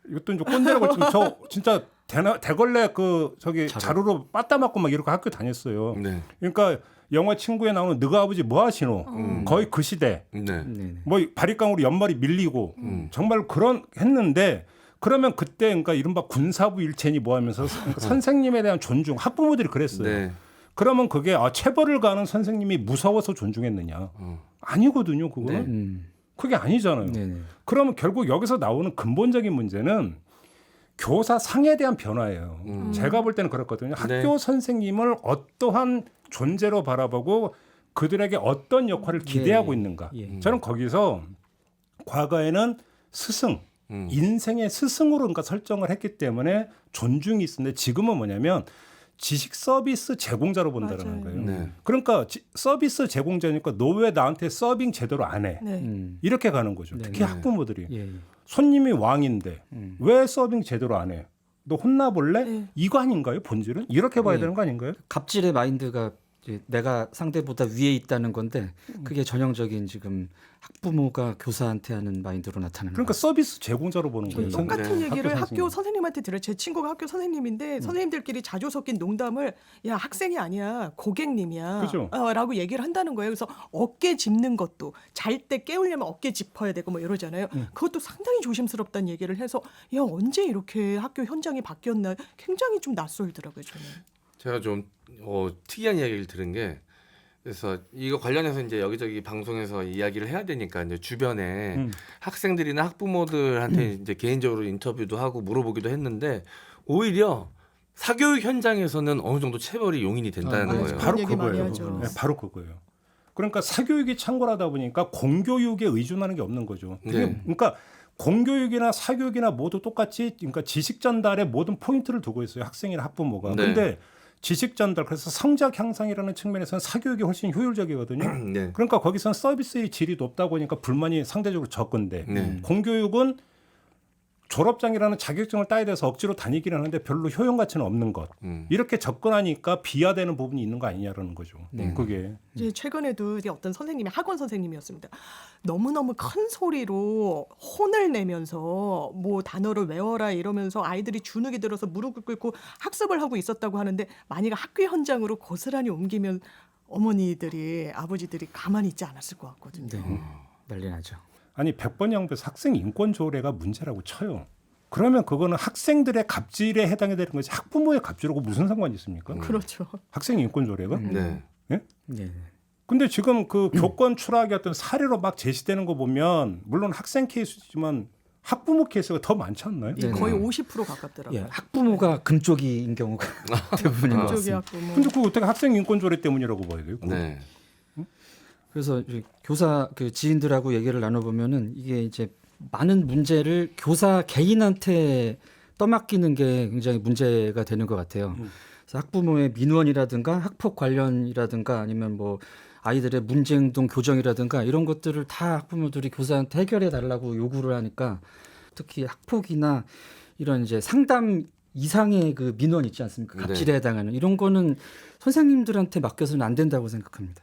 이것도 이제 꼰대라고 치면 저 진짜 대걸레 그 저기 자루로 빠따 맞고 막 이렇게 학교 다녔어요. 네. 그러니까 영화 친구에 나오는 너가 아버지 뭐 하시노? 거의 그 시대. 네. 뭐 바리깡으로 옆머리 밀리고 정말 그런 했는데 그러면 그때 그러니까 이른바 군사부 일체니 뭐 하면서 선생님에 대한 존중 학부모들이 그랬어요. 네. 그러면 그게 체벌을 가하는 선생님이 무서워서 존중했느냐? 아니거든요. 그거는. 그게 아니잖아요. 그러면 결국 여기서 나오는 근본적인 문제는 교사 상에 대한 변화예요. 제가 볼 때는 그렇거든요. 학교 선생님을 어떠한 존재로 바라보고 그들에게 어떤 역할을 기대하고 있는가. 저는 거기서 과거에는 스승, 인생의 스승으로 그러니까 설정을 했기 때문에 존중이 있었는데 지금은 뭐냐면 지식 서비스 제공자로 본다는 거예요. 네. 그러니까 서비스 제공자니까 너 왜 나한테 서빙 제대로 안 해? 이렇게 가는 거죠. 특히 학부모들이. 손님이 왕인데 왜 서빙 제대로 안 해? 너 혼나볼래? 이거 아닌가요? 본질은? 이렇게 봐야 되는 거 아닌가요? 갑질의 마인드가 이제 내가 상대보다 위에 있다는 건데 그게 전형적인 지금 학부모가 교사한테 하는 마인드로 나타나는 그러니까 서비스 제공자로 보는 거예요. 똑같은 얘기를 학교 학교 선생님한테 들어요. 제 친구가 학교 선생님인데 선생님들끼리 자주 섞인 농담을 야 학생이 아니야 고객님이야 그죠. 라고 얘기를 한다는 거예요. 그래서 어깨 짚는 것도 잘 때 깨우려면 어깨 짚어야 되고 뭐 이러잖아요. 그것도 상당히 조심스럽다는 얘기를 해서 야 언제 이렇게 학교 현장이 바뀌었나 굉장히 좀 낯설더라고요. 저는. 제가 좀 특이한 이야기를 들은 게 그래서 이거 관련해서 이제 여기저기 방송에서 이야기를 해야 되니까 이제 주변에 학생들이나 학부모들한테 이제 개인적으로 인터뷰도 하고 물어보기도 했는데 오히려 사교육 현장에서는 어느 정도 체벌이 용인이 된다는 거예요. 바로 그거예요. 네, 바로 그거예요. 그러니까 사교육이 창궐하다 보니까 공교육에 의존하는 게 없는 거죠. 네. 그러니까 공교육이나 사교육이나 모두 똑같이 그러니까 지식 전달에 모든 포인트를 두고 있어요. 학생이나 학부모가. 네. 근데 지식 전달 그래서 성적 향상이라는 측면에서는 사교육이 훨씬 효율적이거든요. 네. 그러니까 거기서는 서비스의 질이 높다 보니까 불만이 상대적으로 적은데 공교육은 졸업장이라는 자격증을 따야 돼서 억지로 다니기는 하는데 별로 효용 가치는 없는 것. 이렇게 접근하니까 비하되는 부분이 있는 거 아니냐라는 거죠. 그게. 이제 최근에도 어떤 선생님이 학원 선생님이었습니다. 너무너무 큰 소리로 혼을 내면서 뭐 단어를 외워라 이러면서 아이들이 주눅이 들어서 무릎을 꿇고 학습을 하고 있었다고 하는데 만약 학교 현장으로 고스란히 옮기면 어머니들이 아버지들이 가만히 있지 않았을 것 같거든요. 난리 나죠. 아니 100번 양보해서 학생 인권 조례가 문제라고 쳐요. 그러면 그거는 학생들의 갑질에 해당이 되는 거지 학부모의 갑질하고 무슨 상관이 있습니까? 그렇죠. 학생 인권 조례가? 네. 예? 네. 근데 지금 그 교권 추락의 어떤 사례로 막 제시되는 거 보면 물론 학생 케이스지만 학부모 케이스가 더 많지 않나요? 거의 50% 가깝더라고요. 예, 학부모가 금쪽이인 경우가 대부분인 것 같습니다. 근데 그거 어떻게 학생 인권 조례 때문이라고 봐야 돼요? 네. 그래서 교사 그 지인들하고 얘기를 나눠보면은 이게 이제 많은 문제를 교사 개인한테 떠맡기는 게 굉장히 문제가 되는 것 같아요. 그래서 학부모의 민원이라든가 학폭 관련이라든가 아니면 뭐 아이들의 문제행동 교정이라든가 이런 것들을 다 학부모들이 교사한테 해결해 달라고 요구를 하니까 특히 학폭이나 이런 이제 상담 이상의 그 민원 있지 않습니까? 갑질에 해당하는 이런 거는 선생님들한테 맡겨서는 안 된다고 생각합니다.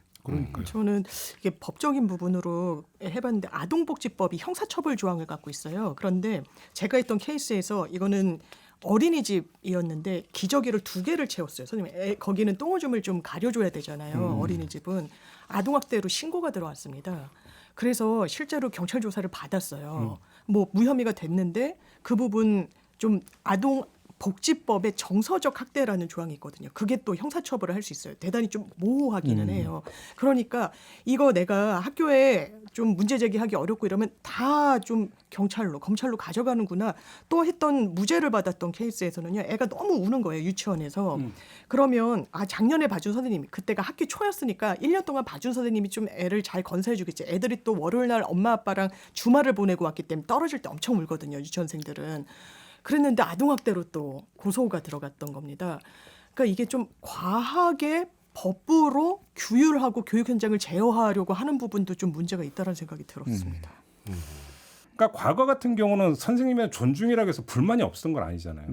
저는 이게 법적인 부분으로 해봤는데 아동복지법이 형사처벌 조항을 갖고 있어요. 그런데 제가 했던 케이스에서 이거는 어린이집이었는데 기저귀를 2개를 채웠어요. 선생님, 거기는 똥오줌을 좀 가려줘야 되잖아요. 어린이집은 아동학대로 신고가 들어왔습니다. 그래서 실제로 경찰 조사를 받았어요. 뭐 무혐의가 됐는데 그 부분 좀 아동 복지법에 정서적 학대라는 조항이 있거든요. 그게 또 형사처벌을 할 수 있어요. 대단히 좀 모호하기는 해요. 그러니까 이거 내가 학교에 좀 문제 제기하기 어렵고 이러면 다 좀 경찰로, 검찰로 가져가는구나. 또 했던 무죄를 받았던 케이스에서는요. 애가 너무 우는 거예요. 유치원에서. 그러면 작년에 봐준 선생님이 그때가 학기 초였으니까 1년 동안 봐준 선생님이 좀 애를 잘 건사해 주겠지. 애들이 또 월요일 날 엄마 아빠랑 주말을 보내고 왔기 때문에 떨어질 때 엄청 울거든요. 유치원생들은. 그랬는데 아동학대로 또 고소가 들어갔던 겁니다. 그러니까 이게 좀 과하게 법으로 규율하고 교육 현장을 제어하려고 하는 부분도 좀 문제가 있다는 생각이 들었습니다. 그러니까 과거 같은 경우는 선생님에 존중이라고 해서 불만이 없었던 건 아니잖아요.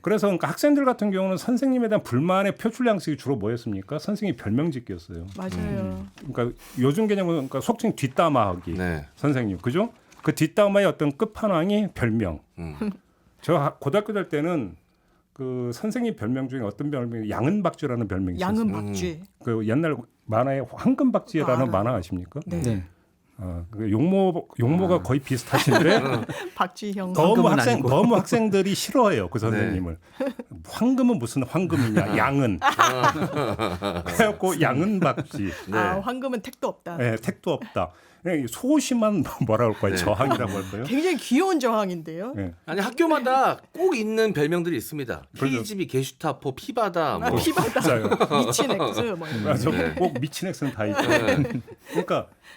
그래서 그러니까 학생들 같은 경우는 선생님에 대한 불만의 표출 양식이 주로 뭐였습니까? 선생님 별명 짓기였어요. 맞아요. 그러니까 요즘 개념은 그러니까 속칭 뒷담화하기. 선생님, 그죠? 그 뒷담화의 어떤 끝판왕이 별명. 저 고등학교 될 때는 그 선생님 별명 중에 어떤 별명이 양은박쥐라는 별명이 있었어요. 양은박쥐. 그 옛날 만화에 황금박쥐라는 만화 아십니까? 네. 그 용모가 거의 비슷하신데 박쥐형. 너무 학생들이 싫어해요 그 선생님을. 황금은 무슨 황금이냐? 양은. 그래갖고 양은박쥐. 황금은 택도 없다. 네, 택도 없다. 소심한 뭐라 할까요? 저항이라고 할까요? 굉장히 귀여운 저항인데요. 아니 학교마다 꼭 있는 별명들이 있습니다. K집이 게슈타포, 피바다, 뭐. 피바다, 미친 엑스, 뭐 꼭 미친 엑스는 다 있죠.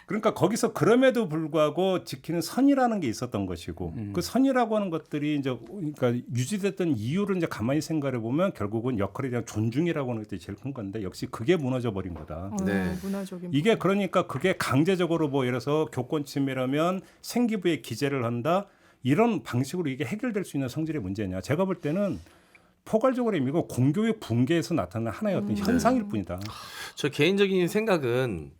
그러니까 거기서 그럼에도 불구하고 지키는 선이라는 게 있었던 것이고 그 선이라고 하는 것들이 이제 그러니까 유지됐던 이유를 이제 가만히 생각해 보면 결국은 역할에 대한 존중이라고 하는 것들이 제일 큰 건데 역시 그게 무너져 버린 거다. 문화적인 이게 그러니까 그게 강제적으로 뭐 예를 들어서 교권 침해라면 생기부에 기재를 한다 이런 방식으로 이게 해결될 수 있는 성질의 문제냐? 제가 볼 때는 포괄적으로 의미고 공교육 붕괴에서 나타나는 하나의 어떤 현상일 뿐이다. 저 개인적인 생각은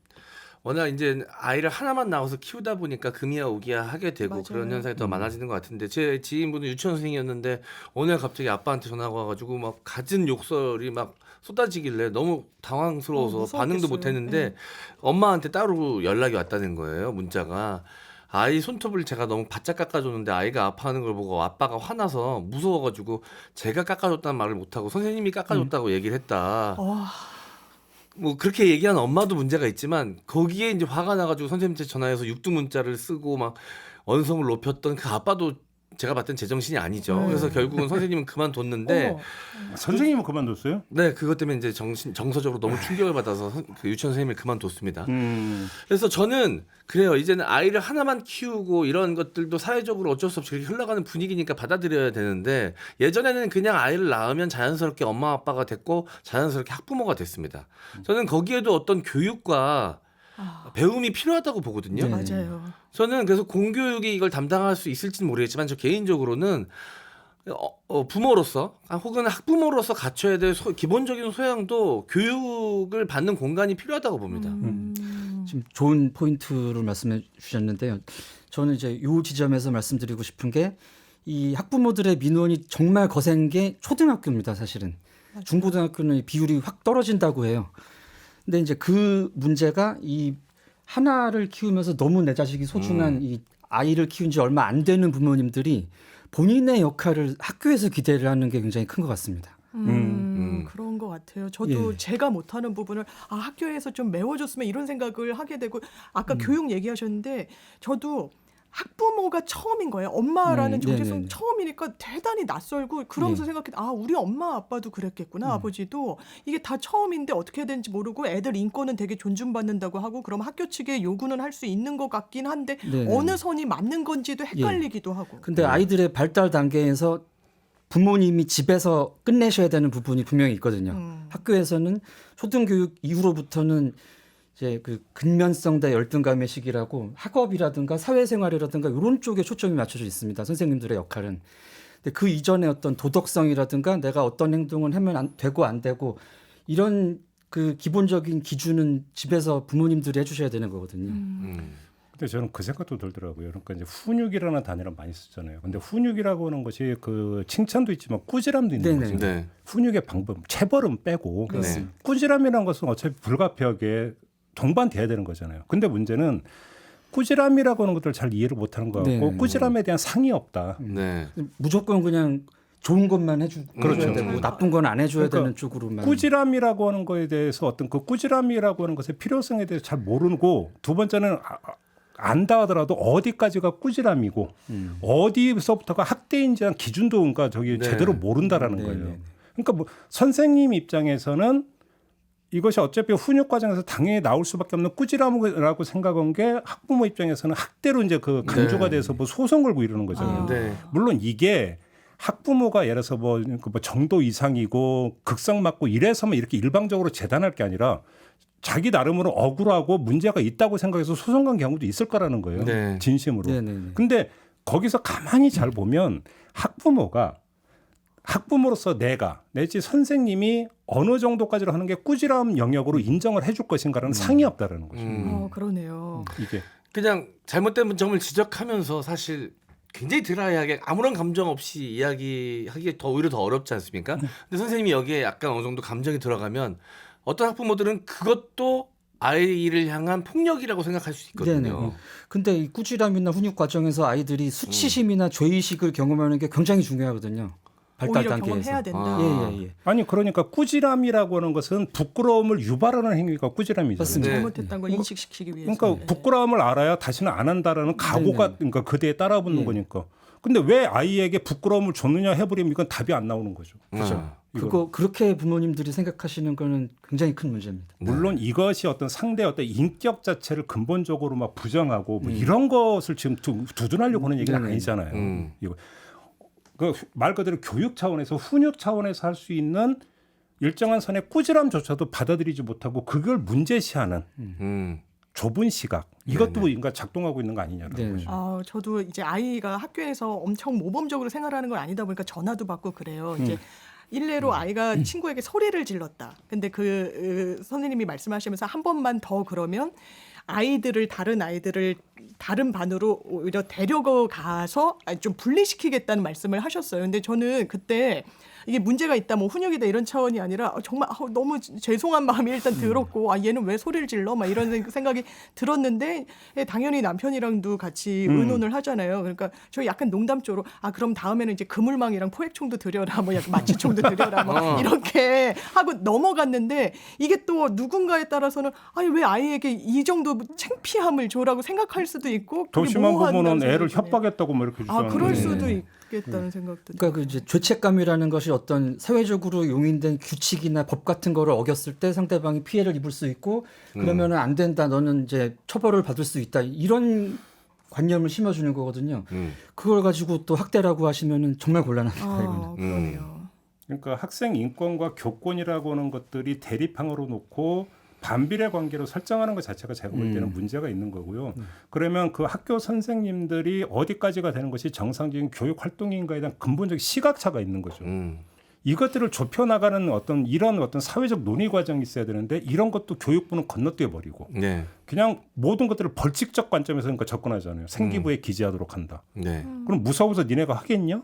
워낙 이제 아이를 하나만 낳아서 키우다 보니까 금이야 오기야 하게 되고 맞아요. 그런 현상이 더 많아지는 것 같은데 제 지인분은 유치원 선생님이었는데 어느 날 갑자기 아빠한테 전화가 와가지고 막 갖은 욕설이 막 쏟아지길래 너무 당황스러워서 무서웠겠어요. 반응도 못했는데 네. 엄마한테 따로 연락이 왔다는 거예요. 문자가. 아이 손톱을 제가 너무 바짝 깎아줬는데 아이가 아파하는 걸 보고 아빠가 화나서 무서워가지고 제가 깎아줬다는 말을 못하고 선생님이 깎아줬다고 얘기를 했다. 뭐 그렇게 얘기한 엄마도 문제가 있지만 거기에 이제 화가 나가지고 선생님한테 전화해서 육두 문자를 쓰고 막 언성을 높였던 그 아빠도 제가 봤던 제정신이 아니죠. 그래서 결국은 선생님은 그만뒀는데 선생님은 그만뒀어요? 네, 그것 때문에 이제 정서적으로 너무 충격을 받아서 그 유치원 선생님을 그만뒀습니다. 그래서 저는 그래요. 이제는 아이를 하나만 키우고 이런 것들도 사회적으로 어쩔 수 없이 그렇게 흘러가는 분위기니까 받아들여야 되는데 예전에는 그냥 아이를 낳으면 자연스럽게 엄마 아빠가 됐고 자연스럽게 학부모가 됐습니다. 저는 거기에도 어떤 교육과 배움이 필요하다고 보거든요. 네. 맞아요. 저는 그래서 공교육이 이걸 담당할 수 있을지는 모르겠지만 저 개인적으로는 부모로서 혹은 학부모로서 갖춰야 될 기본적인 소양도 교육을 받는 공간이 필요하다고 봅니다. 지금 좋은 포인트를 말씀해 주셨는데요. 저는 이제 이 지점에서 말씀드리고 싶은 게 이 학부모들의 민원이 정말 거센 게 초등학교입니다. 사실은 중고등학교는 비율이 확 떨어진다고 해요. 근데 이제 그 문제가 이 하나를 키우면서 너무 내 자식이 소중한 이 아이를 키운 지 얼마 안 되는 부모님들이 본인의 역할을 학교에서 기대를 하는 게 굉장히 큰 것 같습니다. 그런 것 같아요. 저도 제가 못하는 부분을 학교에서 좀 메워줬으면 이런 생각을 하게 되고 아까 교육 얘기하셨는데 저도 학부모가 처음인 거예요. 엄마라는 정체성 처음이니까 대단히 낯설고 그러면서 생각해 우리 엄마 아빠도 그랬겠구나. 아버지도 이게 다 처음인데 어떻게 해야 되는지 모르고 애들 인권은 되게 존중받는다고 하고 그럼 학교 측에 요구는 할 수 있는 것 같긴 한데 어느 선이 맞는 건지도 헷갈리기도 하고. 근데 아이들의 발달 단계에서 부모님이 집에서 끝내셔야 되는 부분이 분명히 있거든요. 학교에서는 초등교육 이후로부터는 이제 그 근면성 대 열등감의 시기라고 학업이라든가 사회생활이라든가 이런 쪽에 초점이 맞춰져 있습니다. 선생님들의 역할은. 근데 그 이전에 어떤 도덕성이라든가 내가 어떤 행동을 하면 안 되고 이런 그 기본적인 기준은 집에서 부모님들이 해주셔야 되는 거거든요. 근데 저는 그 생각도 들더라고요. 그러니까 이제 훈육이라는 단어를 많이 쓰잖아요. 근데 훈육이라고 하는 것이 그 칭찬도 있지만 꾸지람도 있는 거죠. 네. 훈육의 방법, 체벌은 빼고 꾸지람이라는 것은 어차피 불가피하게 동반돼야 되는 거잖아요. 근데 문제는 꾸지람이라고 하는 것들 잘 이해를 못하는 것 같고 꾸지람에 대한 상이 없다. 무조건 그냥 좋은 것만 해줘야 되고 나쁜 건 안 해줘야 되는 쪽으로만. 꾸지람이라고 하는 거에 대해서 어떤 그 꾸지람이라고 하는 것의 필요성에 대해서 잘 모르고 두 번째는 안다 하더라도 어디까지가 꾸지람이고 어디서부터가 학대인지 한 기준도 그러니까 제대로 모른다라는 거예요. 그러니까 뭐 선생님 입장에서는 이것이 어차피 훈육 과정에서 당연히 나올 수밖에 없는 꾸지람이라고 생각한 게 학부모 입장에서는 학대로 이제 그 간주가 돼서 뭐 소송 걸고 이러는 거잖아요. 물론 이게 학부모가 예를 들어서 뭐 정도 이상이고 극성 맞고 이래서만 이렇게 일방적으로 재단할 게 아니라 자기 나름으로 억울하고 문제가 있다고 생각해서 소송 간 경우도 있을 거라는 거예요. 진심으로. 근데 거기서 가만히 잘 보면 학부모로서 내가 내지 선생님이 어느 정도까지로 하는 게 꾸지람 영역으로 인정을 해줄 것인가라는 상이 없다라는 거죠. 그러네요. 이게 그냥 잘못된 점을 지적하면서 사실 굉장히 드라이하게 아무런 감정 없이 이야기하기 오히려 더 어렵지 않습니까? 근데 선생님이 여기에 약간 어느 정도 감정이 들어가면 어떤 학부모들은 그것도 아이를 향한 폭력이라고 생각할 수 있거든요. 근데 이 꾸지람이나 훈육 과정에서 아이들이 수치심이나 죄의식을 경험하는 게 굉장히 중요하거든요. 발달 오히려 단계에서. 경험해야 된다. 아니 그러니까 꾸지람이라고 하는 것은 부끄러움을 유발하는 행위가 꾸지람이잖아요. 잘못했다는 걸 인식시키기 위해서. 그러니까 부끄러움을 알아야 다시는 안 한다라는 각오가 그러니까 그대에 따라붙는 거니까. 근데 왜 아이에게 부끄러움을 줬느냐 해버리면 이건 답이 안 나오는 거죠. 그렇죠. 그렇게 부모님들이 생각하시는 거는 굉장히 큰 문제입니다. 물론 이것이 어떤 상대의 어떤 인격 자체를 근본적으로 막 부정하고 뭐 이런 것을 지금 두둔하려고 하는 얘기는 아니잖아요. 이거. 말 그대로 교육 차원에서 훈육 차원에서 할 수 있는 일정한 선의 꾸지람조차도 받아들이지 못하고 그걸 문제시하는 좁은 시각 이것도 인가 작동하고 있는 거 아니냐라는 거죠. 저도 이제 아이가 학교에서 엄청 모범적으로 생활하는 건 아니다 보니까 전화도 받고 그래요. 이제 일례로 아이가 친구에게 소리를 질렀다. 근데 그 선생님이 말씀하시면서 한 번만 더 그러면 다른 아이들을 다른 반으로 오히려 데려가서 좀 분리시키겠다는 말씀을 하셨어요. 근데 저는 그때 이게 문제가 있다, 뭐 훈육이다 이런 차원이 아니라 정말 너무 죄송한 마음이 일단 들었고, 얘는 왜 소리를 질러? 막 이런 생각이 들었는데, 당연히 남편이랑도 같이 의논을 하잖아요. 그러니까 저희 약간 농담조로 그럼 다음에는 이제 그물망이랑 포획총도 드려라, 뭐 약간 마취총도 드려라, 뭐 이렇게 하고 넘어갔는데, 이게 또 누군가에 따라서는 왜 아이에게 이 정도 창피함을 줘라고 생각할 수도 있고, 더 심한 뭐 부분은 애를 협박했다고 뭐 이렇게 주장하는 그럴 수도 있겠다는 생각도. 그러니까 그 이제 죄책감이라는 것이 어떤 사회적으로 용인된 규칙이나 법 같은 거를 어겼을 때 상대방이 피해를 입을 수 있고, 그러면은 안 된다, 너는 이제 처벌을 받을 수 있다, 이런 관념을 심어주는 거거든요. 그걸 가지고 또 학대라고 하시면은 정말 곤란합니다. 이거는. 그러네요. 그러니까 학생 인권과 교권이라고 하는 것들이 대립항으로 놓고 반비례 관계로 설정하는 것 자체가 제가 볼 때는 문제가 있는 거고요. 그러면 그 학교 선생님들이 어디까지가 되는 것이 정상적인 교육 활동인가에 대한 근본적인 시각차가 있는 거죠. 이것들을 좁혀나가는 이런 사회적 논의 과정이 있어야 되는데, 이런 것도 교육부는 건너뛰어 버리고 그냥 모든 것들을 벌칙적 관점에서 그러니까 접근하잖아요. 생기부에 기재하도록 한다. 그럼 무서워서 니네가 하겠냐?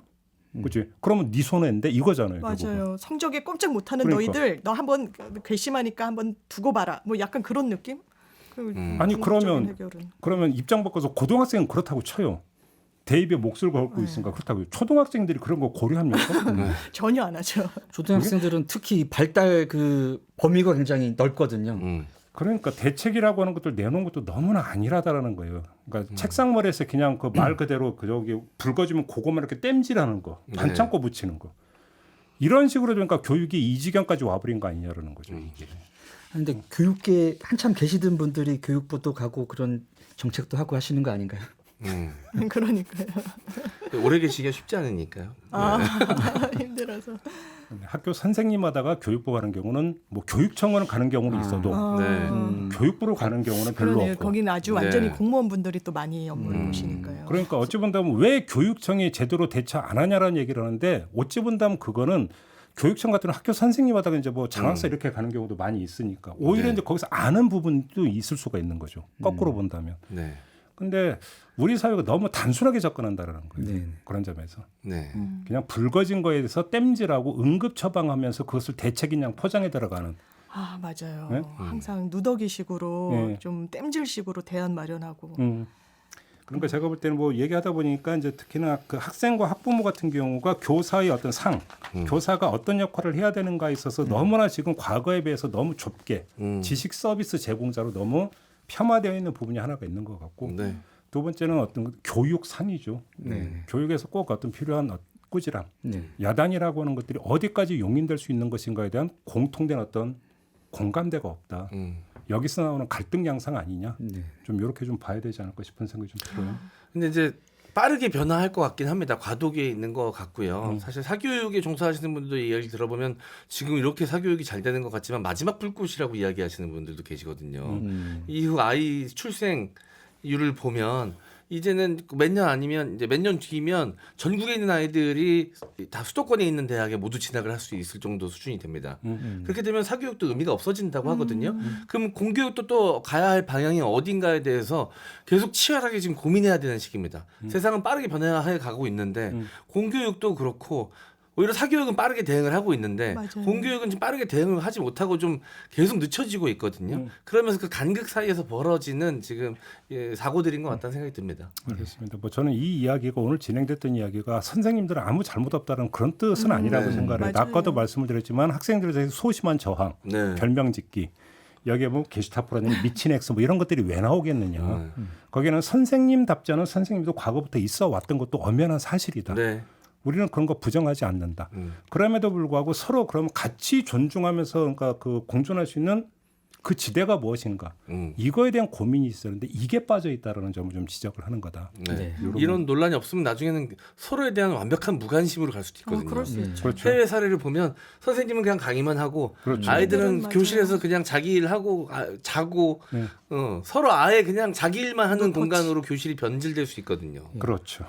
그렇지. 그러면 네 손해인데 이거잖아요. 맞아요. 결국은. 성적에 꼼짝 못하는 그러니까. 너희들, 너 한번 괘씸하니까 한번 두고 봐라. 뭐 약간 그런 느낌? 아니 그러면 입장 바꿔서 고등학생은 그렇다고 쳐요. 대입에 몫을 걸고 있으니까 그렇다고요. 초등학생들이 그런 거 고려합니까? 전혀 안 하죠. 초등학생들은 특히 발달 그 범위가 굉장히 넓거든요. 그러니까 대책이라고 하는 것들 내놓은 것도 너무나 안일하다라는 거예요. 그러니까 책상머리에서 그냥 그 말 그대로 저기 불 꺼지면 그것만 이렇게 땜질하는 거, 반창고 붙이는 거. 이런 식으로 그러니까 교육이 이 지경까지 와버린 거 아니냐라는 거죠. 이게. 그런데 교육계에 한참 계시던 분들이 교육부도 가고 그런 정책도 하고 하시는 거 아닌가요? 그러니까요. 오래 계시기가 쉽지 않으니까요. 힘들어서. 학교 선생님마다가 교육부 가는 경우는 뭐 교육청은 가는 경우는 있어도 교육부로 가는 경우는 별로 그러네요. 없고. 거기는 아주 완전히 공무원분들이 또 많이 업무를 보시니까요. 그러니까 어찌 본다면 왜 교육청이 제대로 대처 안 하냐라는 얘기를 하는데, 어찌 본다면 그거는 교육청 같은 학교 선생님마다 이제 뭐 장학사 이렇게 가는 경우도 많이 있으니까 오히려 이제 거기서 아는 부분도 있을 수가 있는 거죠. 거꾸로 본다면. 근데 우리 사회가 너무 단순하게 접근한다라는 거예요. 그런 점에서 그냥 불거진 거에 대해서 땜질하고 응급 처방하면서 그것을 대책인 양 포장해 들어가는. 맞아요. 네? 항상 누더기식으로 좀 땜질식으로 대안 마련하고. 그러니까 제가 볼 때는 뭐 얘기하다 보니까 이제 특히나 그 학생과 학부모 같은 경우가 교사의 어떤 교사가 어떤 역할을 해야 되는가에 있어서 너무나 지금 과거에 비해서 너무 좁게 지식 서비스 제공자로 너무 폄하되어 있는 부분이 하나가 있는 것 같고, 두 번째는 어떤 교육상이죠. 교육에서 꼭 어떤 필요한 꾸지람, 야단이라고 하는 것들이 어디까지 용인될 수 있는 것인가에 대한 공통된 어떤 공감대가 없다. 여기서 나오는 갈등 양상 아니냐? 좀 이렇게 좀 봐야 되지 않을까 싶은 생각이 좀 들어요. 근데 이제 빠르게 변화할 것 같긴 합니다. 과도기에 있는 것 같고요. 사실 사교육에 종사하시는 분들도 이야기 들어보면 지금 이렇게 사교육이 잘 되는 것 같지만 마지막 불꽃이라고 이야기하시는 분들도 계시거든요. 이후 아이 출생률을 보면 이제는 몇 년 아니면 이제 몇 년 뒤면 전국에 있는 아이들이 다 수도권에 있는 대학에 모두 진학을 할 수 있을 정도 수준이 됩니다. 그렇게 되면 사교육도 의미가 없어진다고 하거든요. 그럼 공교육도 또 가야 할 방향이 어딘가에 대해서 계속 치열하게 지금 고민해야 되는 시기입니다. 세상은 빠르게 변화해 가고 있는데 공교육도 그렇고 오히려 사교육은 빠르게 대응을 하고 있는데 공교육은 지금 빠르게 대응을 하지 못하고 좀 계속 늦춰지고 있거든요. 그러면서 그 간극 사이에서 벌어지는 지금 사고들인 것 같다는 생각이 듭니다. 알겠습니다. 뭐 저는 이 이야기가 오늘 진행됐던 이야기가 선생님들은 아무 잘못 없다는 그런 뜻은 아니라고 생각해요. 아까도 말씀을 드렸지만 학생들에 소심한 저항, 별명 짓기, 여기에 뭐 게슈타포라든지 미친 엑스 뭐 이런 것들이 왜 나오겠느냐. 거기는 선생님답지 않은 선생님도 과거부터 있어 왔던 것도 엄연한 사실이다. 우리는 그런 거 부정하지 않는다. 그럼에도 불구하고 서로 그럼 같이 존중하면서 그러니까 그 공존할 수 있는 그 지대가 무엇인가. 이거에 대한 고민이 있었는데 이게 빠져 있다라는 점을 좀 지적을 하는 거다. 이런 논란이 없으면 나중에는 서로에 대한 완벽한 무관심으로 갈 수도 있거든요. 그럴 수 있죠. 그렇죠. 해외 사례를 보면 선생님은 그냥 강의만 하고 아이들은 교실에서 그냥 자기 일 하고 자고 서로 아예 그냥 자기 일만 하는 공간으로 교실이 변질될 수 있거든요. 그렇죠.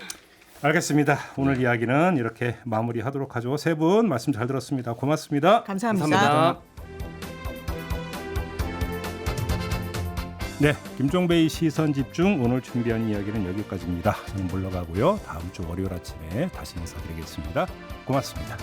알겠습니다. 오늘 이야기는 이렇게 마무리하도록 하죠. 세 분 말씀 잘 들었습니다. 고맙습니다. 감사합니다. 네, 김종배의 시선집중 오늘 준비한 이야기는 여기까지입니다. 저는 물러가고요. 다음 주 월요일 아침에 다시 인사드리겠습니다. 고맙습니다.